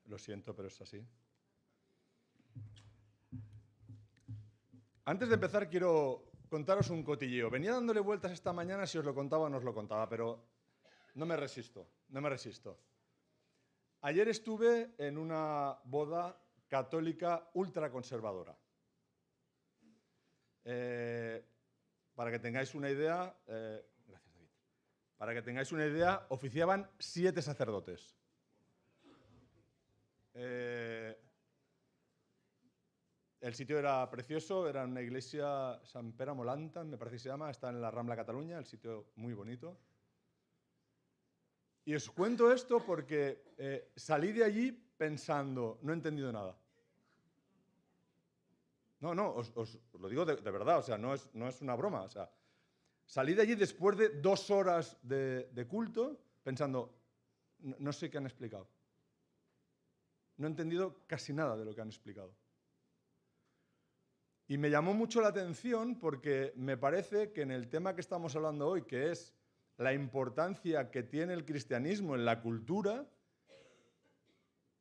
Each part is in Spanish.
Lo siento, pero es así. Antes de empezar, quiero contaros un cotilleo. Venía dándole vueltas esta mañana si os lo contaba o no os lo contaba, pero no me resisto. Ayer estuve en una boda católica ultraconservadora. Para que tengáis una idea, gracias, David. Para que tengáis una idea, oficiaban 7 sacerdotes. El sitio era precioso, era una iglesia Sant Pere Molantan, me parece que se llama, está en la Rambla Cataluña, el sitio muy bonito. Y os cuento esto porque salí de allí pensando, no he entendido nada. No, os lo digo de verdad, o sea, no es una broma. O sea, salí de allí después de 2 horas de culto pensando, no sé qué han explicado. No he entendido casi nada de lo que han explicado. Y me llamó mucho la atención porque me parece que en el tema que estamos hablando hoy, que es la importancia que tiene el cristianismo en la cultura,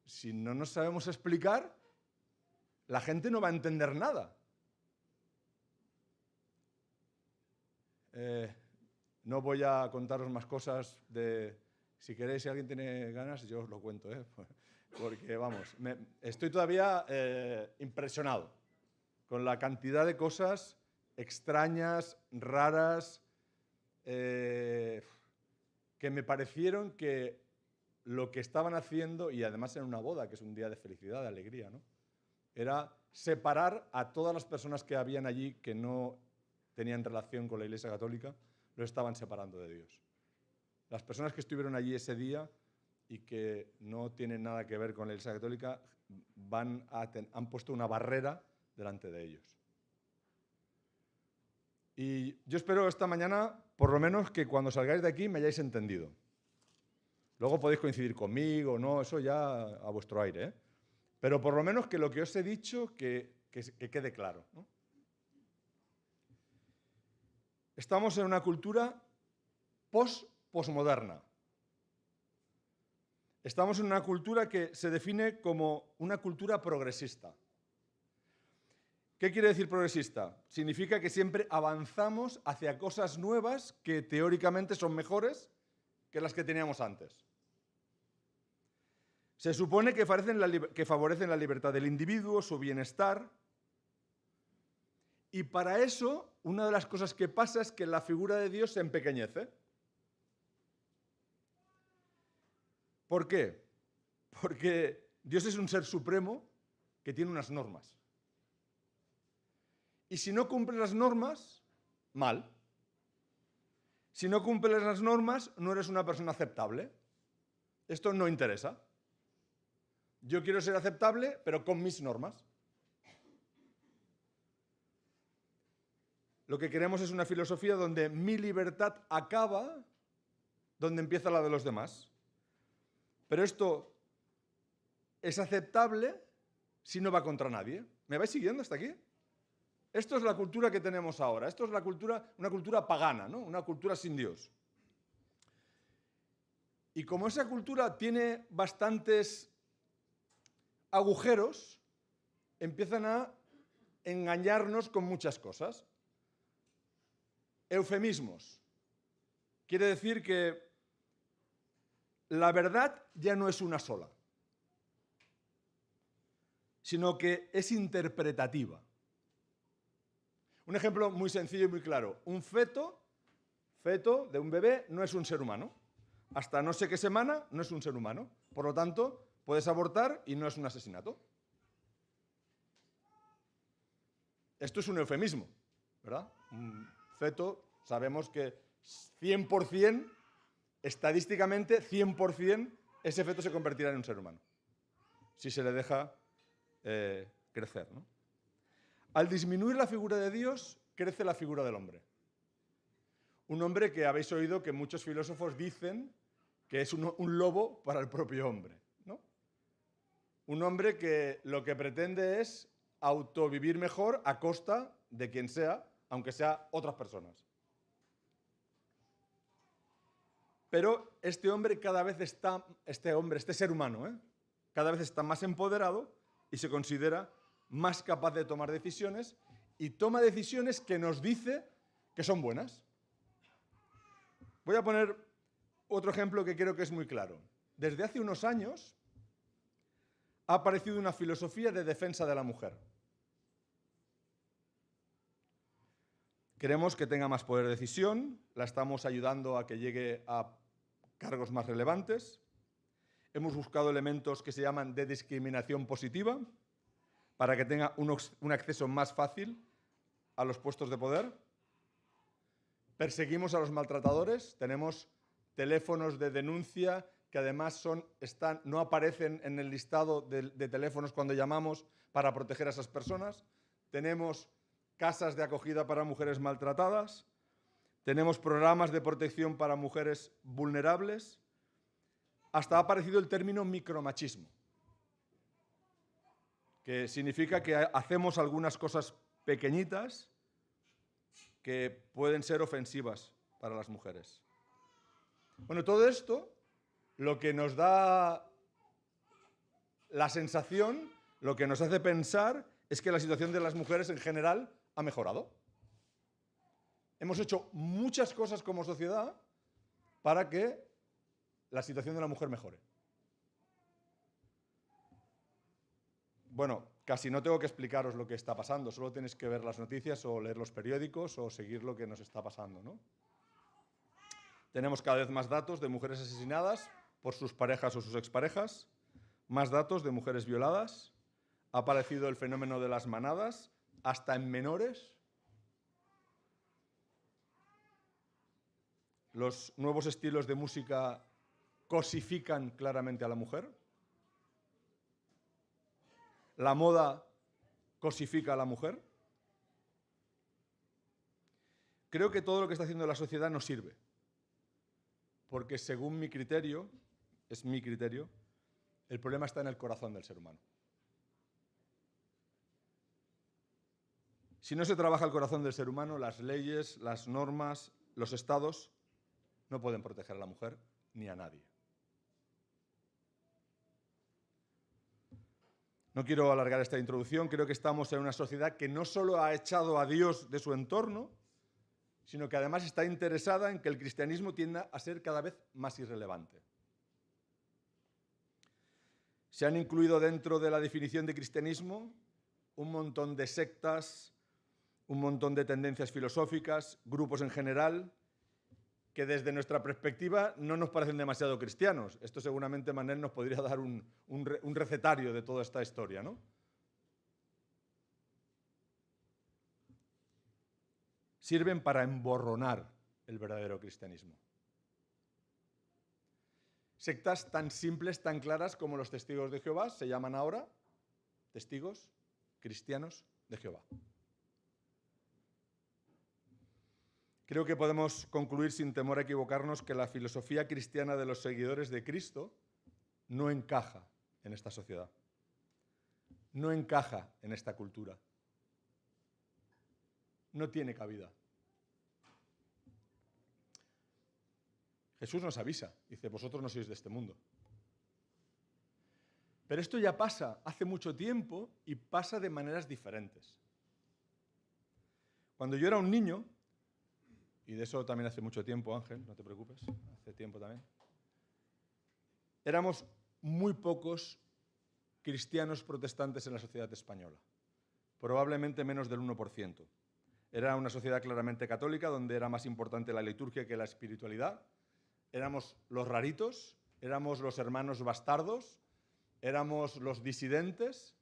si no nos sabemos explicar, la gente no va a entender nada. No voy a contaros más cosas de... Si queréis, si alguien tiene ganas, yo os lo cuento, porque, vamos, estoy todavía impresionado con la cantidad de cosas extrañas, raras, que me parecieron que lo que estaban haciendo, y además en una boda, que es un día de felicidad, de alegría, ¿no?, era separar a todas las personas que habían allí que no tenían relación con la Iglesia Católica, lo estaban separando de Dios. Las personas que estuvieron allí ese día y que no tienen nada que ver con la Iglesia Católica han puesto una barrera delante de ellos. Y yo espero esta mañana, por lo menos, que cuando salgáis de aquí me hayáis entendido. Luego podéis coincidir conmigo, no, eso ya a vuestro aire, ¿eh? Pero por lo menos que lo que os he dicho que quede claro, ¿no? Estamos en una cultura posmoderna. Estamos en una cultura que se define como una cultura progresista. ¿Qué quiere decir progresista? Significa que siempre avanzamos hacia cosas nuevas que teóricamente son mejores que las que teníamos antes. Se supone que favorecen la libertad del individuo, su bienestar. Y para eso, una de las cosas que pasa es que la figura de Dios se empequeñece. ¿Por qué? Porque Dios es un ser supremo que tiene unas normas. Y si no cumples las normas, mal. Si no cumples las normas, no eres una persona aceptable. Esto no interesa. Yo quiero ser aceptable, pero con mis normas. Lo que queremos es una filosofía donde mi libertad acaba donde empieza la de los demás. Pero esto es aceptable si no va contra nadie. ¿Me vais siguiendo hasta aquí? Esto es la cultura que tenemos ahora. Esto es una cultura pagana, ¿no? Una cultura sin Dios. Y como esa cultura tiene bastantes agujeros, empiezan a engañarnos con muchas cosas. Eufemismos. Quiere decir que la verdad ya no es una sola, sino que es interpretativa. Un ejemplo muy sencillo y muy claro. Un feto de un bebé no es un ser humano. Hasta no sé qué semana no es un ser humano. Por lo tanto, puedes abortar y no es un asesinato. Esto es un eufemismo, ¿verdad? Un feto, sabemos que 100%, estadísticamente 100%, ese feto se convertirá en un ser humano, si se le deja crecer, ¿no? Al disminuir la figura de Dios, crece la figura del hombre. Un hombre que habéis oído que muchos filósofos dicen que es un lobo para el propio hombre, ¿no? Un hombre que lo que pretende es autovivir mejor a costa de quien sea, aunque sea otras personas. Pero este hombre cada vez este ser humano, cada vez está más empoderado y se considera más capaz de tomar decisiones y toma decisiones que nos dice que son buenas. Voy a poner otro ejemplo que creo que es muy claro. Desde hace unos años ha aparecido una filosofía de defensa de la mujer. Queremos que tenga más poder de decisión, la estamos ayudando a que llegue a cargos más relevantes. Hemos buscado elementos que se llaman de discriminación positiva para que tenga un acceso más fácil a los puestos de poder. Perseguimos a los maltratadores, tenemos teléfonos de denuncia que además no aparecen en el listado de teléfonos cuando llamamos para proteger a esas personas. Tenemos casas de acogida para mujeres maltratadas, tenemos programas de protección para mujeres vulnerables, hasta ha aparecido el término micromachismo, que significa que hacemos algunas cosas pequeñitas que pueden ser ofensivas para las mujeres. Bueno, todo esto lo que nos da la sensación, lo que nos hace pensar es que la situación de las mujeres en general ha mejorado. Hemos hecho muchas cosas como sociedad para que la situación de la mujer mejore. Bueno, casi no tengo que explicaros lo que está pasando, solo tenéis que ver las noticias o leer los periódicos o seguir lo que nos está pasando, ¿no? Tenemos cada vez más datos de mujeres asesinadas por sus parejas o sus exparejas, más datos de mujeres violadas, ha aparecido el fenómeno de las manadas, hasta en menores. Los nuevos estilos de música cosifican claramente a la mujer. La moda cosifica a la mujer. Creo que todo lo que está haciendo la sociedad no sirve, porque según mi criterio, es mi criterio, el problema está en el corazón del ser humano. Si no se trabaja el corazón del ser humano, las leyes, las normas, los estados no pueden proteger a la mujer ni a nadie. No quiero alargar esta introducción, creo que estamos en una sociedad que no solo ha echado a Dios de su entorno, sino que además está interesada en que el cristianismo tienda a ser cada vez más irrelevante. Se han incluido dentro de la definición de cristianismo un montón de sectas, un montón de tendencias filosóficas, grupos en general, que desde nuestra perspectiva no nos parecen demasiado cristianos. Esto seguramente Manel nos podría dar un recetario de toda esta historia, ¿no? Sirven para emborronar el verdadero cristianismo. Sectas tan simples, tan claras como los testigos de Jehová se llaman ahora testigos cristianos de Jehová. Creo que podemos concluir sin temor a equivocarnos que la filosofía cristiana de los seguidores de Cristo no encaja en esta sociedad, no encaja en esta cultura, no tiene cabida. Jesús nos avisa, dice, vosotros no sois de este mundo. Pero esto ya pasa hace mucho tiempo y pasa de maneras diferentes. Cuando yo era un niño, y de eso también hace mucho tiempo, Ángel, no te preocupes, hace tiempo también, éramos muy pocos cristianos protestantes en la sociedad española, probablemente menos del 1%. Era una sociedad claramente católica, donde era más importante la liturgia que la espiritualidad. Éramos los raritos, éramos los hermanos bastardos, éramos los disidentes.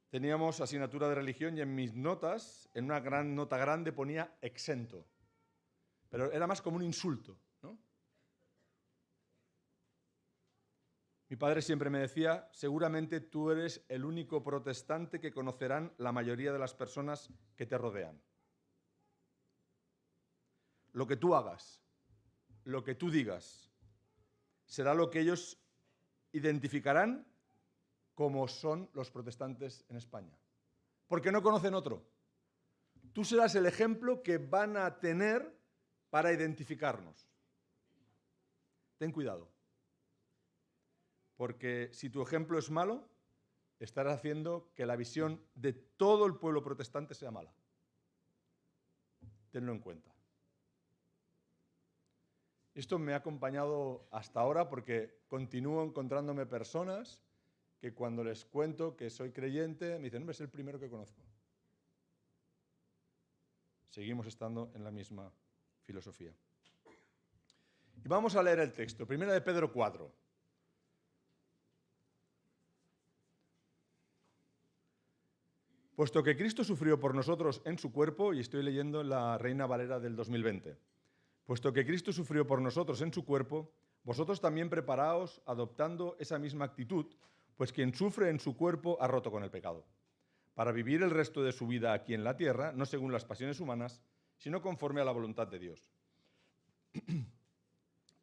Teníamos asignatura de religión y en mis notas, en una gran nota grande, ponía exento. Pero era más como un insulto, ¿no? Mi padre siempre me decía, seguramente tú eres el único protestante que conocerán la mayoría de las personas que te rodean. Lo que tú hagas, lo que tú digas, será lo que ellos identificarán como son los protestantes en España. Porque no conocen otro. Tú serás el ejemplo que van a tener para identificarnos. Ten cuidado. Porque si tu ejemplo es malo, estarás haciendo que la visión de todo el pueblo protestante sea mala. Tenlo en cuenta. Esto me ha acompañado hasta ahora porque continúo encontrándome personas que cuando les cuento que soy creyente me dicen, hombre, es el primero que conozco. Seguimos estando en la misma filosofía. Y vamos a leer el texto, 1 de Pedro 4. Puesto que Cristo sufrió por nosotros en su cuerpo, y estoy leyendo en la Reina Valera del 2020, puesto que Cristo sufrió por nosotros en su cuerpo, vosotros también preparaos adoptando esa misma actitud, pues quien sufre en su cuerpo ha roto con el pecado, para vivir el resto de su vida aquí en la tierra, no según las pasiones humanas, sino conforme a la voluntad de Dios.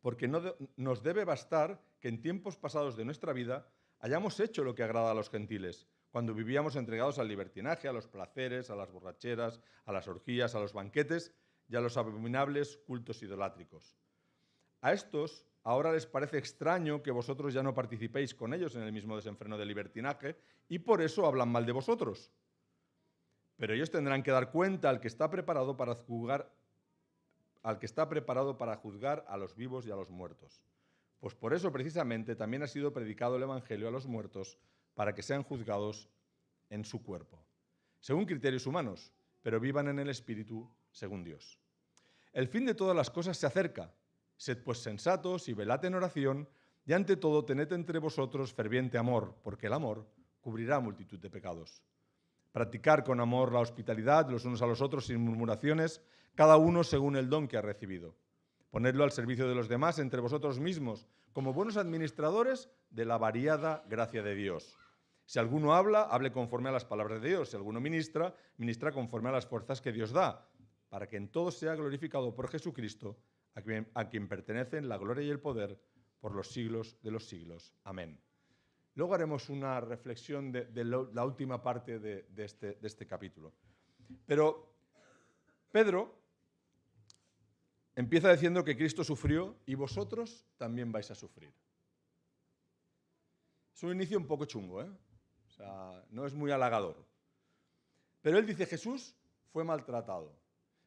Porque nos debe bastar que en tiempos pasados de nuestra vida hayamos hecho lo que agrada a los gentiles, cuando vivíamos entregados al libertinaje, a los placeres, a las borracheras, a las orgías, a los banquetes y a los abominables cultos idolátricos. A estos ahora les parece extraño que vosotros ya no participéis con ellos en el mismo desenfreno de libertinaje y por eso hablan mal de vosotros. Pero ellos tendrán que dar cuenta al que está preparado para juzgar a los vivos y a los muertos. Pues por eso precisamente también ha sido predicado el Evangelio a los muertos para que sean juzgados en su cuerpo, según criterios humanos, pero vivan en el Espíritu según Dios. El fin de todas las cosas se acerca. Sed pues sensatos y velad en oración, y ante todo tened entre vosotros ferviente amor, porque el amor cubrirá multitud de pecados. Practicar con amor la hospitalidad los unos a los otros sin murmuraciones, cada uno según el don que ha recibido. Ponedlo al servicio de los demás entre vosotros mismos, como buenos administradores de la variada gracia de Dios. Si alguno habla, hable conforme a las palabras de Dios. Si alguno ministra, ministra conforme a las fuerzas que Dios da, para que en todo sea glorificado por Jesucristo, a quien pertenecen la gloria y el poder por los siglos de los siglos. Amén. Luego haremos una reflexión de la última parte de este capítulo. Pero Pedro empieza diciendo que Cristo sufrió y vosotros también vais a sufrir. Es un inicio un poco chungo, ¿eh? O sea, no es muy halagador. Pero él dice, Jesús fue maltratado.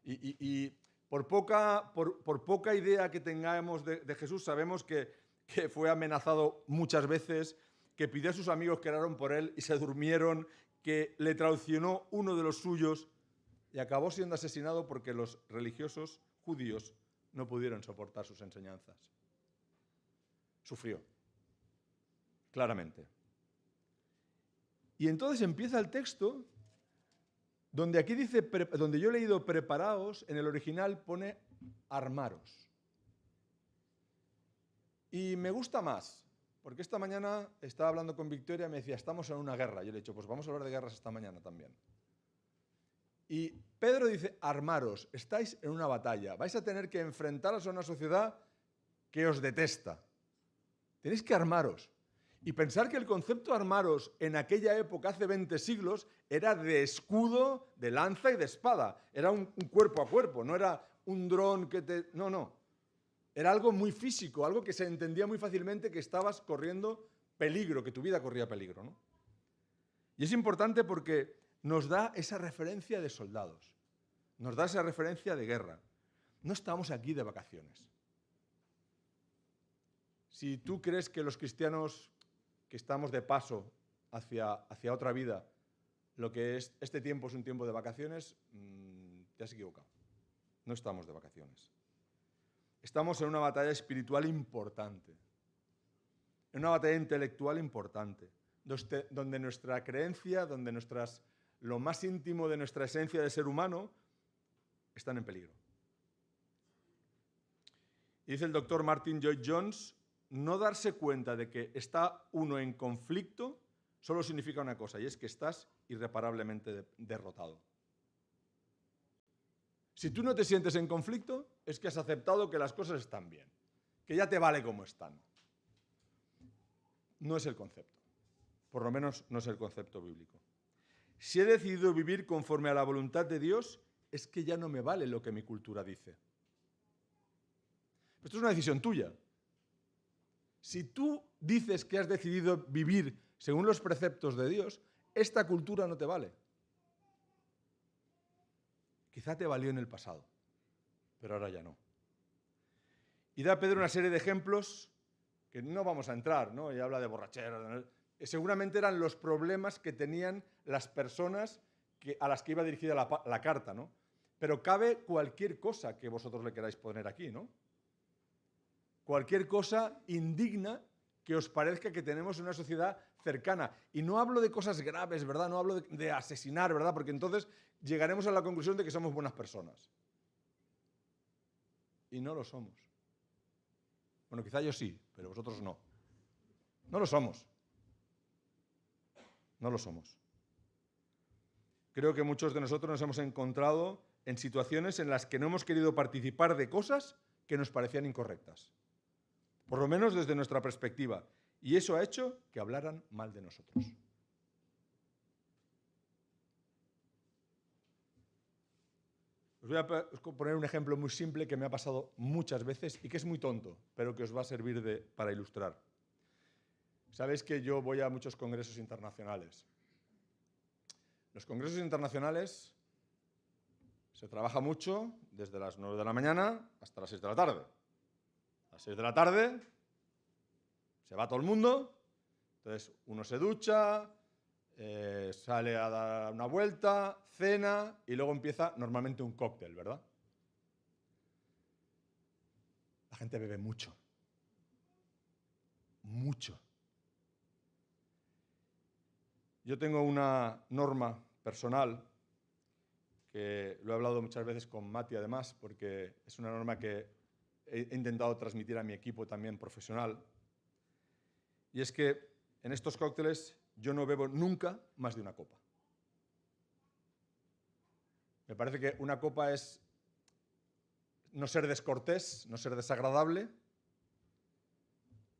Y por poca idea que tengamos de Jesús, sabemos que fue amenazado muchas veces, que pidió a sus amigos que oraron por él y se durmieron, que le traicionó uno de los suyos y acabó siendo asesinado porque los religiosos judíos no pudieron soportar sus enseñanzas. Sufrió, claramente. Y entonces empieza el texto donde aquí dice, donde yo he leído preparaos, en el original pone armaros. Y me gusta más, porque esta mañana estaba hablando con Victoria y me decía, estamos en una guerra. Yo le he dicho, pues vamos a hablar de guerras esta mañana también. Y Pedro dice, armaros, estáis en una batalla, vais a tener que enfrentaros a una sociedad que os detesta. Tenéis que armaros. Y pensar que el concepto armaros en aquella época, hace 20 siglos, era de escudo, de lanza y de espada. Era un cuerpo a cuerpo, no era un dron que te... No. Era algo muy físico, algo que se entendía muy fácilmente que estabas corriendo peligro, que tu vida corría peligro, ¿no? Y es importante porque nos da esa referencia de soldados, nos da esa referencia de guerra. No estamos aquí de vacaciones. Si tú crees que los cristianos que estamos de paso hacia otra vida, lo que es este tiempo es un tiempo de vacaciones, te has equivocado. No estamos de vacaciones. Estamos en una batalla espiritual importante, en una batalla intelectual importante, donde nuestra creencia, donde lo más íntimo de nuestra esencia de ser humano están en peligro. Y dice el doctor Martin Lloyd-Jones, no darse cuenta de que está uno en conflicto solo significa una cosa, y es que estás irreparablemente derrotado. Si tú no te sientes en conflicto, es que has aceptado que las cosas están bien, que ya te vale como están. No es el concepto, por lo menos no es el concepto bíblico. Si he decidido vivir conforme a la voluntad de Dios, es que ya no me vale lo que mi cultura dice. Esto es una decisión tuya. Si tú dices que has decidido vivir según los preceptos de Dios, esta cultura no te vale. Quizá te valió en el pasado, pero ahora ya no. Y da Pedro una serie de ejemplos que no vamos a entrar, ¿no? Y habla de borrachera. Seguramente eran los problemas que tenían las personas a las que iba dirigida la carta, ¿no? Pero cabe cualquier cosa que vosotros le queráis poner aquí, ¿no? Cualquier cosa indigna que os parezca que tenemos una sociedad cercana. Y no hablo de cosas graves, ¿verdad? No hablo de asesinar, ¿verdad? Porque entonces llegaremos a la conclusión de que somos buenas personas. Y no lo somos. Bueno, quizá yo sí, pero vosotros no. No lo somos. No lo somos. Creo que muchos de nosotros nos hemos encontrado en situaciones en las que no hemos querido participar de cosas que nos parecían incorrectas. Por lo menos desde nuestra perspectiva. Y eso ha hecho que hablaran mal de nosotros. Os voy a poner un ejemplo muy simple que me ha pasado muchas veces y que es muy tonto, pero que os va a servir para ilustrar. Sabéis que yo voy a muchos congresos internacionales. Los congresos internacionales se trabaja mucho desde las 9 de la mañana hasta las 6 de la tarde. A las 6 de la tarde se va todo el mundo, entonces uno se ducha, sale a dar una vuelta, cena y luego empieza normalmente un cóctel, ¿verdad? La gente bebe mucho. Mucho. Yo tengo una norma personal que lo he hablado muchas veces con Mati además, porque es una norma que he intentado transmitir a mi equipo también profesional. Y es que en estos cócteles yo no bebo nunca más de una copa. Me parece que una copa es no ser descortés, no ser desagradable,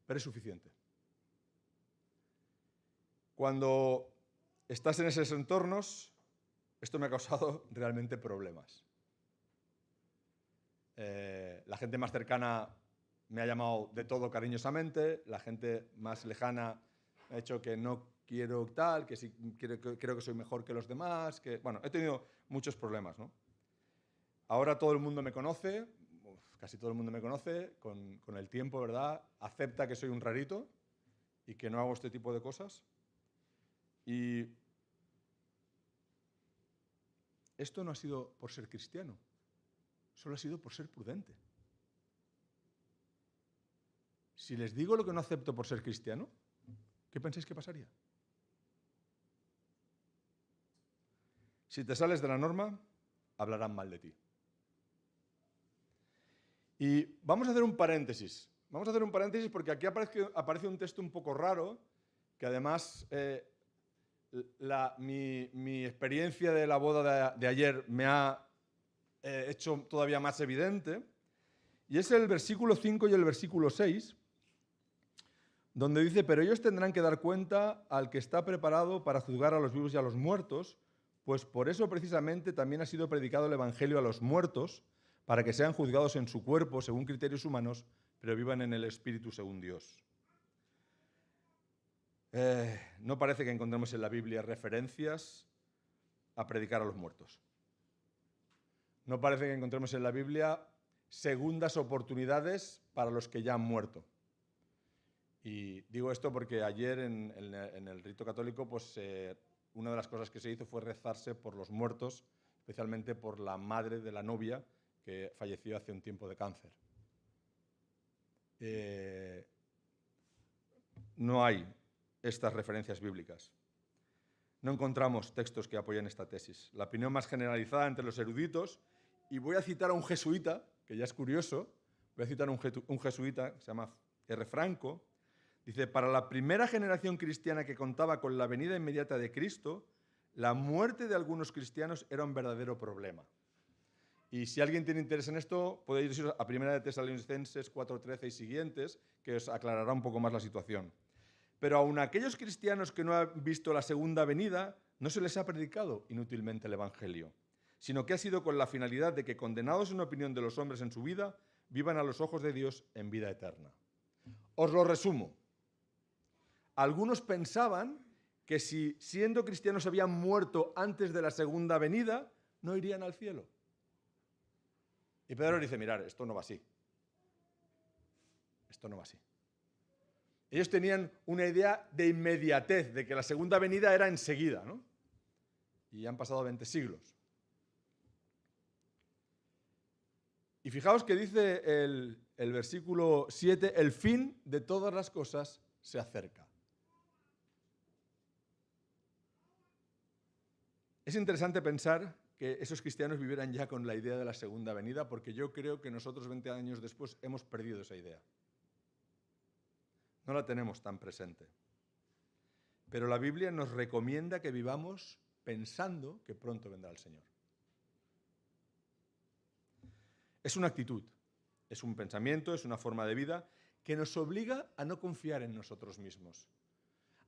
pero es suficiente. Cuando estás en esos entornos, esto me ha causado realmente problemas. La gente más cercana me ha llamado de todo cariñosamente, la gente más lejana me ha dicho que no quiero tal, que sí, creo que soy mejor que los demás, que bueno, he tenido muchos problemas, ¿no? Ahora todo el mundo me conoce, casi todo el mundo me conoce, con el tiempo, ¿verdad? Acepta que soy un rarito y que no hago este tipo de cosas. Y esto no ha sido por ser cristiano, solo ha sido por ser prudente. Si les digo lo que no acepto por ser cristiano, ¿qué pensáis que pasaría? Si te sales de la norma, hablarán mal de ti. Y vamos a hacer un paréntesis. Vamos a hacer un paréntesis porque aquí aparece un texto un poco raro, que además mi experiencia de la boda de ayer me ha hecho todavía más evidente. Y es el versículo 5 y el versículo 6, donde dice: pero ellos tendrán que dar cuenta al que está preparado para juzgar a los vivos y a los muertos, pues por eso precisamente también ha sido predicado el Evangelio a los muertos, para que sean juzgados en su cuerpo según criterios humanos, pero vivan en el Espíritu según Dios. No parece que encontremos en la Biblia referencias a predicar a los muertos. No parece que encontremos en la Biblia segundas oportunidades para los que ya han muerto. Y digo esto porque ayer en el rito católico, pues una de las cosas que se hizo fue rezarse por los muertos, especialmente por la madre de la novia que falleció hace un tiempo de cáncer. No hay estas referencias bíblicas. No encontramos textos que apoyen esta tesis. La opinión más generalizada entre los eruditos, y voy a citar a un jesuita, que ya es curioso, voy a citar a un jesuita que se llama R. Franco, dice: para la primera generación cristiana que contaba con la venida inmediata de Cristo, la muerte de algunos cristianos era un verdadero problema. Y si alguien tiene interés en esto, podéis ir a 1 de Tesalonicenses 4:13 y siguientes, que os aclarará un poco más la situación. Pero aun a aquellos cristianos que no han visto la segunda venida, no se les ha predicado inútilmente el Evangelio, sino que ha sido con la finalidad de que, condenados en opinión de los hombres en su vida, vivan a los ojos de Dios en vida eterna. Os lo resumo. Algunos pensaban que si siendo cristianos habían muerto antes de la segunda venida, no irían al cielo. Y Pedro dice, mirad, esto no va así. Esto no va así. Ellos tenían una idea de inmediatez, de que la segunda venida era enseguida, ¿no? Y han pasado 20 siglos. Y fijaos que dice el versículo 7, el fin de todas las cosas se acerca. Es interesante pensar que esos cristianos vivieran ya con la idea de la segunda venida, porque yo creo que nosotros 20 años después hemos perdido esa idea. No la tenemos tan presente. Pero la Biblia nos recomienda que vivamos pensando que pronto vendrá el Señor. Es una actitud, es un pensamiento, es una forma de vida que nos obliga a no confiar en nosotros mismos,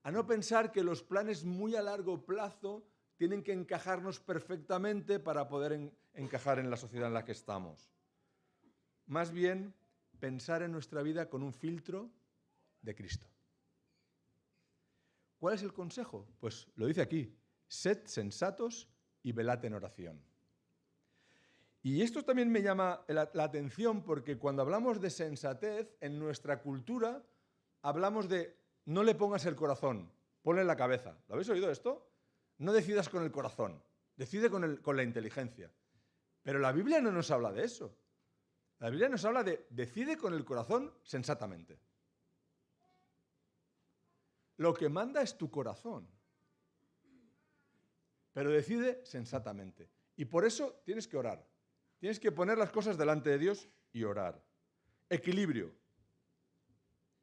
a no pensar que los planes muy a largo plazo tienen que encajarnos perfectamente para poder encajar en la sociedad en la que estamos. Más bien, pensar en nuestra vida con un filtro de Cristo. ¿Cuál es el consejo? Pues lo dice aquí, sed sensatos y velad en oración. Y esto también me llama la atención porque cuando hablamos de sensatez, en nuestra cultura hablamos de no le pongas el corazón, ponle la cabeza. ¿Lo habéis oído esto? No decidas con el corazón, decide con la inteligencia. Pero la Biblia no nos habla de eso. La Biblia nos habla de decide con el corazón sensatamente. Lo que manda es tu corazón. Pero decide sensatamente. Y por eso tienes que orar. Tienes que poner las cosas delante de Dios y orar. Equilibrio.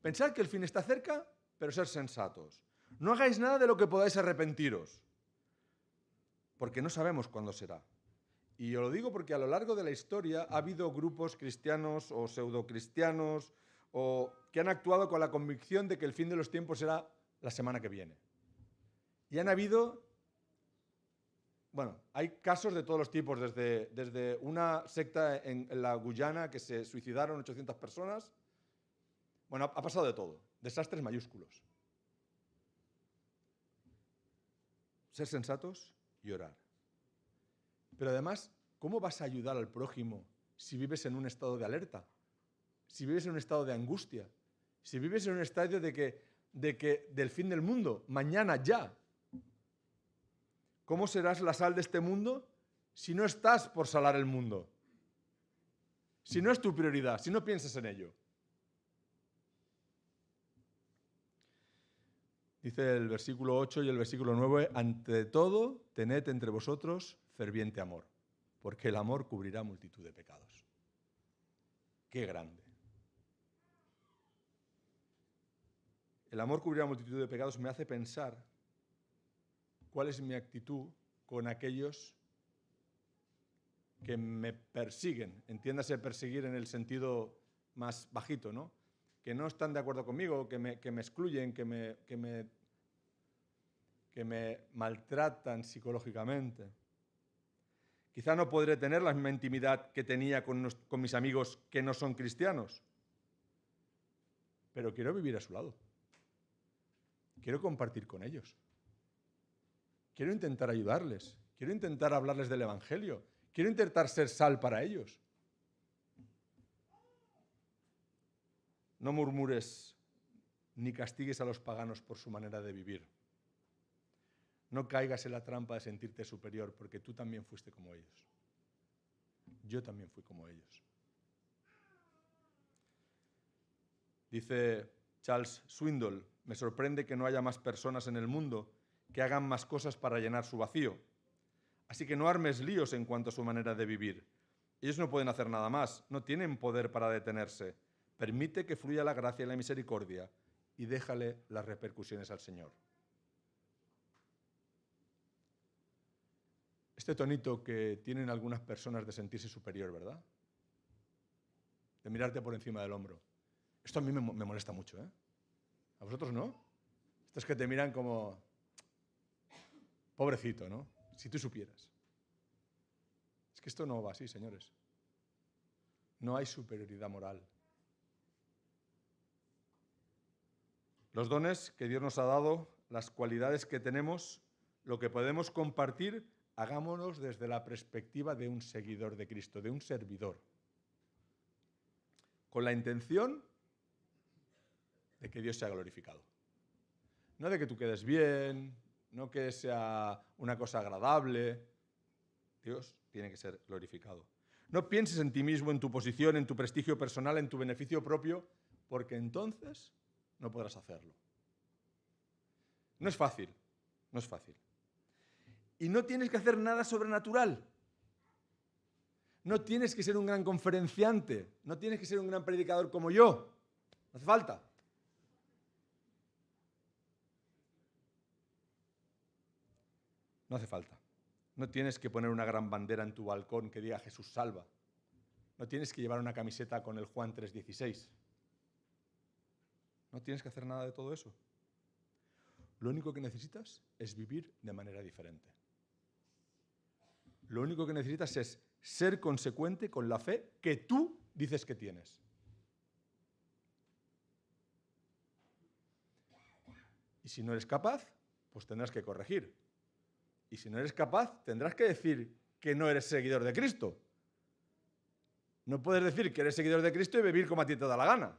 Pensad que el fin está cerca, pero ser sensatos. No hagáis nada de lo que podáis arrepentiros, porque no sabemos cuándo será. Y yo lo digo porque a lo largo de la historia ha habido grupos cristianos o pseudocristianos o que han actuado con la convicción de que el fin de los tiempos será la semana que viene. Y han habido, hay casos de todos los tipos, desde una secta en la Guyana que se suicidaron 800 personas. Ha pasado de todo, desastres mayúsculos. Ser sensatos y orar. Pero además, ¿cómo vas a ayudar al prójimo si vives en un estado de alerta? Si vives en un estado de angustia, si vives en un estadio de que del fin del mundo, mañana ya. ¿Cómo serás la sal de este mundo si no estás por salar el mundo? Si no es tu prioridad, si no piensas en ello. Dice el versículo 8 y el versículo 9, ante todo, tened entre vosotros ferviente amor, porque el amor cubrirá multitud de pecados. ¡Qué grande! El amor cubrirá multitud de pecados me hace pensar cuál es mi actitud con aquellos que me persiguen. Entiéndase perseguir en el sentido más bajito, ¿no? Que no están de acuerdo conmigo, que me excluyen, que me maltratan psicológicamente. Quizá no podré tener la misma intimidad que tenía con mis amigos que no son cristianos, pero quiero vivir a su lado. Quiero compartir con ellos. Quiero intentar ayudarles. Quiero intentar hablarles del Evangelio. Quiero intentar ser sal para ellos. No murmures ni castigues a los paganos por su manera de vivir. No caigas en la trampa de sentirte superior, porque tú también fuiste como ellos. Yo también fui como ellos. Dice Charles Swindoll, me sorprende que no haya más personas en el mundo que hagan más cosas para llenar su vacío. Así que no armes líos en cuanto a su manera de vivir. Ellos no pueden hacer nada más, no tienen poder para detenerse. Permite que fluya la gracia y la misericordia y déjale las repercusiones al Señor. Este tonito que tienen algunas personas de sentirse superior, ¿verdad? De mirarte por encima del hombro. Esto a mí me molesta mucho, ¿eh? ¿A vosotros no? Estos que te miran como... Pobrecito, ¿no? Si tú supieras. Es que esto no va así, señores. No hay superioridad moral. Los dones que Dios nos ha dado, las cualidades que tenemos, lo que podemos compartir, hagámonos desde la perspectiva de un seguidor de Cristo, de un servidor. Con la intención de que Dios sea glorificado. No de que tú quedes bien, no que sea una cosa agradable. Dios tiene que ser glorificado. No pienses en ti mismo, en tu posición, en tu prestigio personal, en tu beneficio propio, porque entonces no podrás hacerlo. No es fácil, no es fácil. Y no tienes que hacer nada sobrenatural. No tienes que ser un gran conferenciante, no tienes que ser un gran predicador como yo. No hace falta. No hace falta. No tienes que poner una gran bandera en tu balcón que diga Jesús salva. No tienes que llevar una camiseta con el Juan 3:16. No tienes que hacer nada de todo eso. Lo único que necesitas es vivir de manera diferente. Lo único que necesitas es ser consecuente con la fe que tú dices que tienes. Y si no eres capaz, pues tendrás que corregir. Y si no eres capaz, tendrás que decir que no eres seguidor de Cristo. No puedes decir que eres seguidor de Cristo y vivir como a ti te da la gana.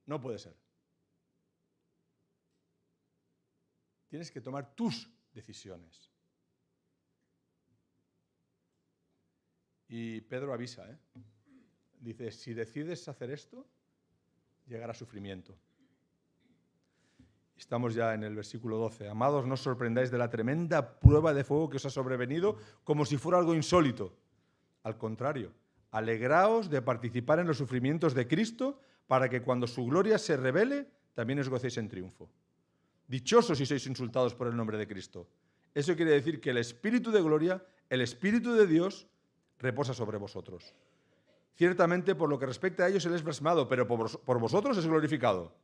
No puede ser. Tienes que tomar tus decisiones. Y Pedro avisa, dice, si decides hacer esto, llegará sufrimiento. Estamos ya en el versículo 12. Amados, no os sorprendáis de la tremenda prueba de fuego que os ha sobrevenido como si fuera algo insólito. Al contrario, alegraos de participar en los sufrimientos de Cristo para que cuando su gloria se revele, también os gocéis en triunfo. Dichosos si sois insultados por el nombre de Cristo. Eso quiere decir que el Espíritu de gloria, el Espíritu de Dios, reposa sobre vosotros. Ciertamente, por lo que respecta a ellos, Él es blasfemado, pero por vosotros es glorificado.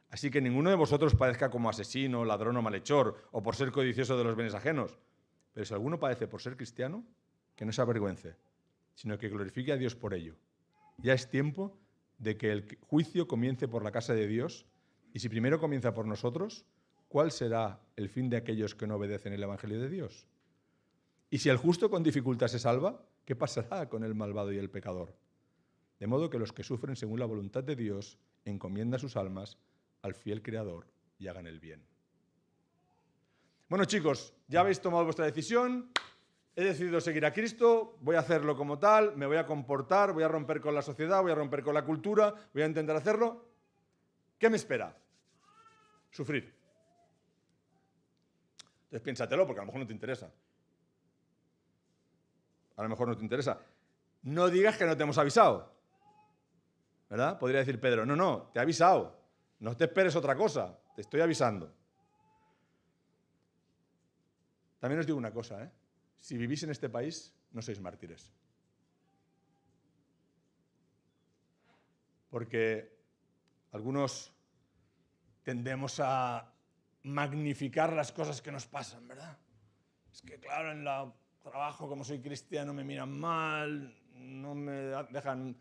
Así que ninguno de vosotros padezca como asesino, ladrón o malhechor, o por ser codicioso de los bienes ajenos. Pero si alguno padece por ser cristiano, que no se avergüence, sino que glorifique a Dios por ello. Ya es tiempo de que el juicio comience por la casa de Dios, y si primero comienza por nosotros, ¿cuál será el fin de aquellos que no obedecen el Evangelio de Dios? Y si el justo con dificultad se salva, ¿qué pasará con el malvado y el pecador? De modo que los que sufren según la voluntad de Dios encomiendan sus almas al fiel Creador y hagan el bien. Bueno, chicos, ya habéis tomado vuestra decisión, he decidido seguir a Cristo, voy a hacerlo como tal, me voy a comportar, voy a romper con la sociedad, voy a romper con la cultura, voy a intentar hacerlo. ¿Qué me espera? Sufrir. Entonces piénsatelo, porque a lo mejor no te interesa. A lo mejor no te interesa. No digas que no te hemos avisado. ¿Verdad? Podría decir Pedro, no, te he avisado. No te esperes otra cosa, te estoy avisando. También os digo una cosa, si vivís en este país, no sois mártires. Porque algunos tendemos a magnificar las cosas que nos pasan, ¿verdad? Es que claro, en el trabajo, como soy cristiano, me miran mal, no me dejan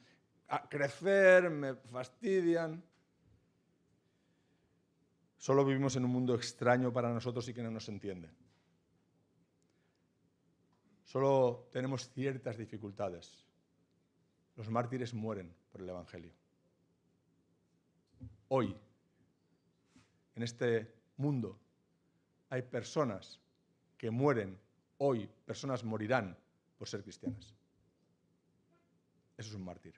crecer, me fastidian. Solo vivimos en un mundo extraño para nosotros y que no nos entiende. Solo tenemos ciertas dificultades. Los mártires mueren por el Evangelio. Hoy, en este mundo, hay personas que mueren hoy, personas morirán por ser cristianas. Eso es un mártir.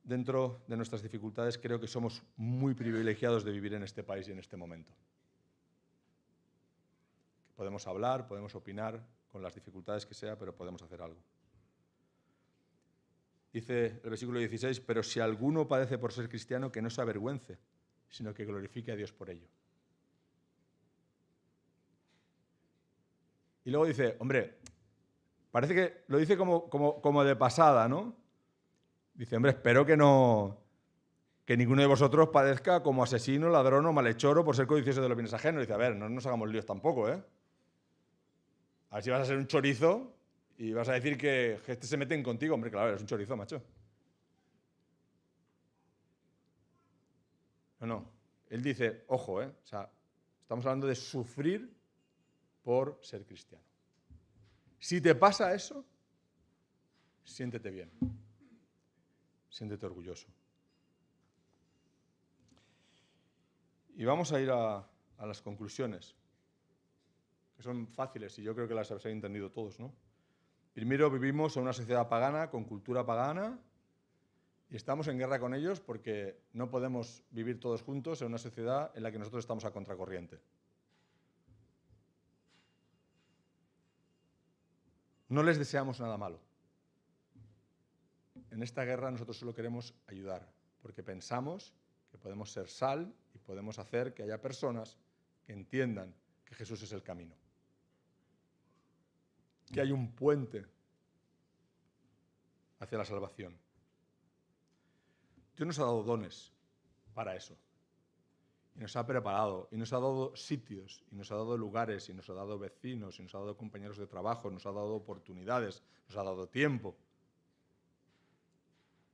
Dentro de nuestras dificultades, creo que somos muy privilegiados de vivir en este país y en este momento. Podemos hablar, podemos opinar con las dificultades que sea, pero podemos hacer algo. Dice el versículo 16, pero si alguno padece por ser cristiano, que no se avergüence, sino que glorifique a Dios por ello. Y luego dice, hombre, parece que lo dice como de pasada, ¿no? Dice, hombre, espero que ninguno de vosotros padezca como asesino, ladrón o malhechor o por ser codicioso de los bienes ajenos. Dice, a ver, no nos hagamos líos tampoco, A ver si vas a ser un chorizo Y vas a decir que este se meten contigo. Hombre, claro, eres un chorizo, macho. No. Él dice, ojo, o sea, estamos hablando de sufrir por ser cristiano. Si te pasa eso, siéntete bien. Siéntete orgulloso. Y vamos a ir a las conclusiones, que son fáciles y yo creo que las habéis entendido todos, ¿no? Primero, vivimos en una sociedad pagana, con cultura pagana, y estamos en guerra con ellos porque no podemos vivir todos juntos en una sociedad en la que nosotros estamos a contracorriente. No les deseamos nada malo. En esta guerra nosotros solo queremos ayudar, porque pensamos que podemos ser sal y podemos hacer que haya personas que entiendan que Jesús es el camino. Que hay un puente hacia la salvación. Dios nos ha dado dones para eso. Y nos ha preparado, y nos ha dado sitios, y nos ha dado lugares, y nos ha dado vecinos, y nos ha dado compañeros de trabajo, nos ha dado oportunidades, nos ha dado tiempo.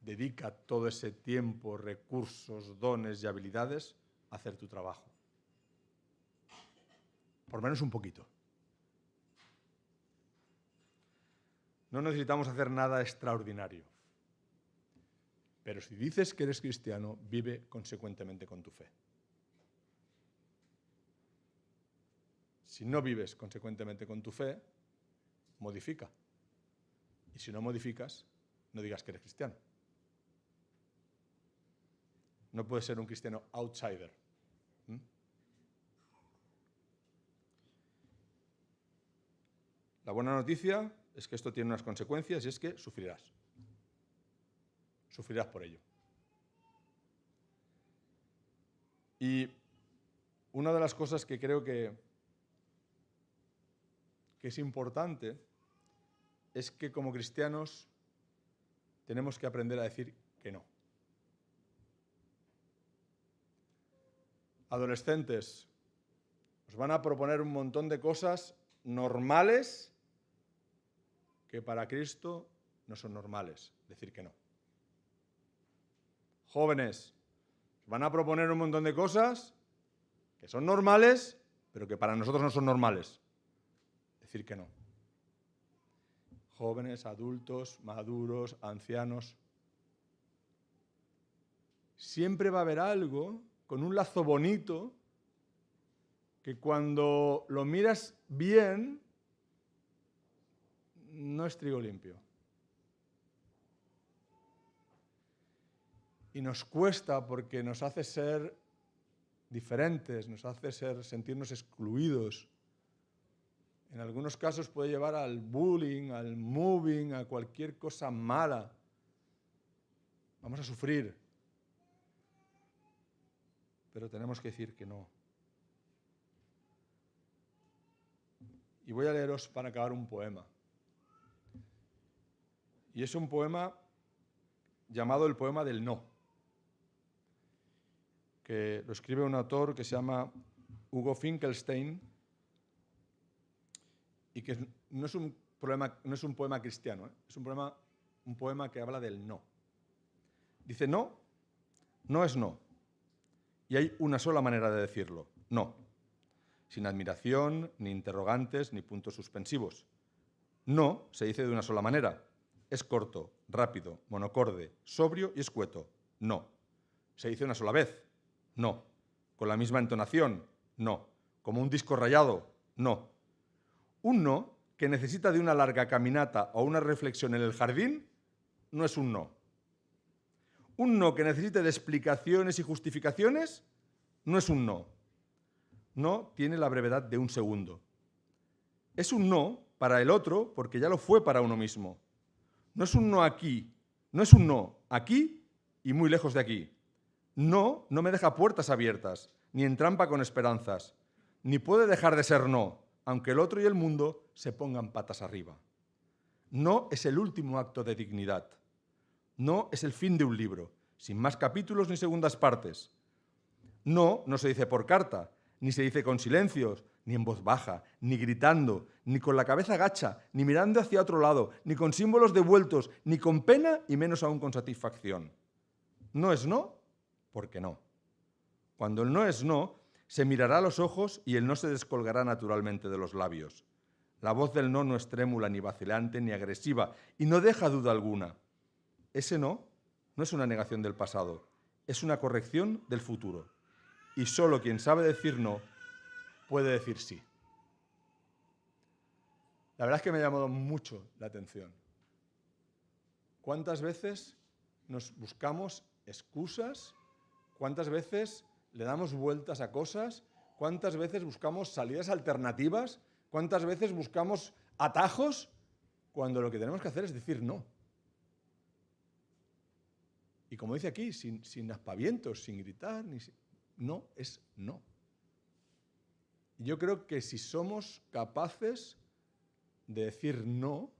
Dedica todo ese tiempo, recursos, dones y habilidades a hacer tu trabajo. Por lo menos un poquito. No necesitamos hacer nada extraordinario. Pero si dices que eres cristiano, vive consecuentemente con tu fe. Si no vives consecuentemente con tu fe, modifica. Y si no modificas, no digas que eres cristiano. No puedes ser un cristiano outsider. La buena noticia es que esto tiene unas consecuencias y es que sufrirás. Sufrirás por ello. Y una de las cosas que creo que es importante es que como cristianos tenemos que aprender a decir que no. Adolescentes, os van a proponer un montón de cosas normales que para Cristo no son normales. Decir que no. Jóvenes, os van a proponer un montón de cosas que son normales, pero que para nosotros no son normales. Decir que no. Jóvenes, adultos, maduros, ancianos. Siempre va a haber algo con un lazo bonito que cuando lo miras bien no es trigo limpio. Y nos cuesta porque nos hace ser diferentes, nos hace sentirnos excluidos. En algunos casos puede llevar al bullying, al mobbing, a cualquier cosa mala. Vamos a sufrir. Pero tenemos que decir que no. Y voy a leeros para acabar un poema. Y es un poema llamado el poema del no, que lo escribe un autor que se llama Hugo Finkelstein y que no es un poema cristiano, es un poema que habla del no. Dice, no es no. Y hay una sola manera de decirlo, no. Sin admiración, ni interrogantes, ni puntos suspensivos. No se dice de una sola manera. Es corto, rápido, monocorde, sobrio y escueto. No. Se dice una sola vez. No. Con la misma entonación. No. Como un disco rayado. No. Un no que necesita de una larga caminata o una reflexión en el jardín no es un no. Un no que necesite de explicaciones y justificaciones no es un no. No tiene la brevedad de un segundo. Es un no para el otro porque ya lo fue para uno mismo. No es un no aquí, no es un no aquí y muy lejos de aquí. No me deja puertas abiertas, ni entrampa con esperanzas, ni puede dejar de ser no, aunque el otro y el mundo se pongan patas arriba. No es el último acto de dignidad. No es el fin de un libro, sin más capítulos ni segundas partes. No se dice por carta, ni se dice con silencios, ni en voz baja, ni gritando, ni con la cabeza gacha, ni mirando hacia otro lado, ni con símbolos devueltos, ni con pena y menos aún con satisfacción. No es no, porque no. Cuando el no es no, se mirará a los ojos y el no se descolgará naturalmente de los labios. La voz del no no es trémula, ni vacilante, ni agresiva, y no deja duda alguna. Ese no es una negación del pasado, es una corrección del futuro. Y solo quien sabe decir no puede decir sí. La verdad es que me ha llamado mucho la atención. ¿Cuántas veces nos buscamos excusas? ¿Cuántas veces le damos vueltas a cosas? ¿Cuántas veces buscamos salidas alternativas? ¿Cuántas veces buscamos atajos? Cuando lo que tenemos que hacer es decir no. Y como dice aquí, sin aspavientos, sin gritar, no es no. Yo creo que si somos capaces de decir no,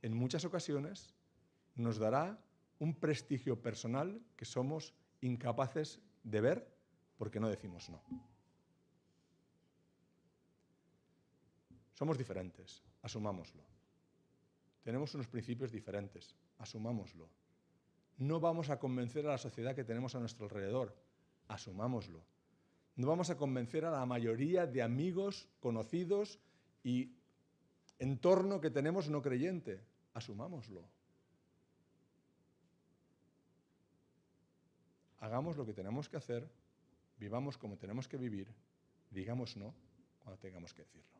en muchas ocasiones nos dará un prestigio personal que somos incapaces de ver porque no decimos no. Somos diferentes, asumámoslo. Tenemos unos principios diferentes, asumámoslo. No vamos a convencer a la sociedad que tenemos a nuestro alrededor, asumámoslo. No vamos a convencer a la mayoría de amigos, conocidos y entorno que tenemos no creyente, asumámoslo. Hagamos lo que tenemos que hacer, vivamos como tenemos que vivir, digamos no cuando tengamos que decirlo.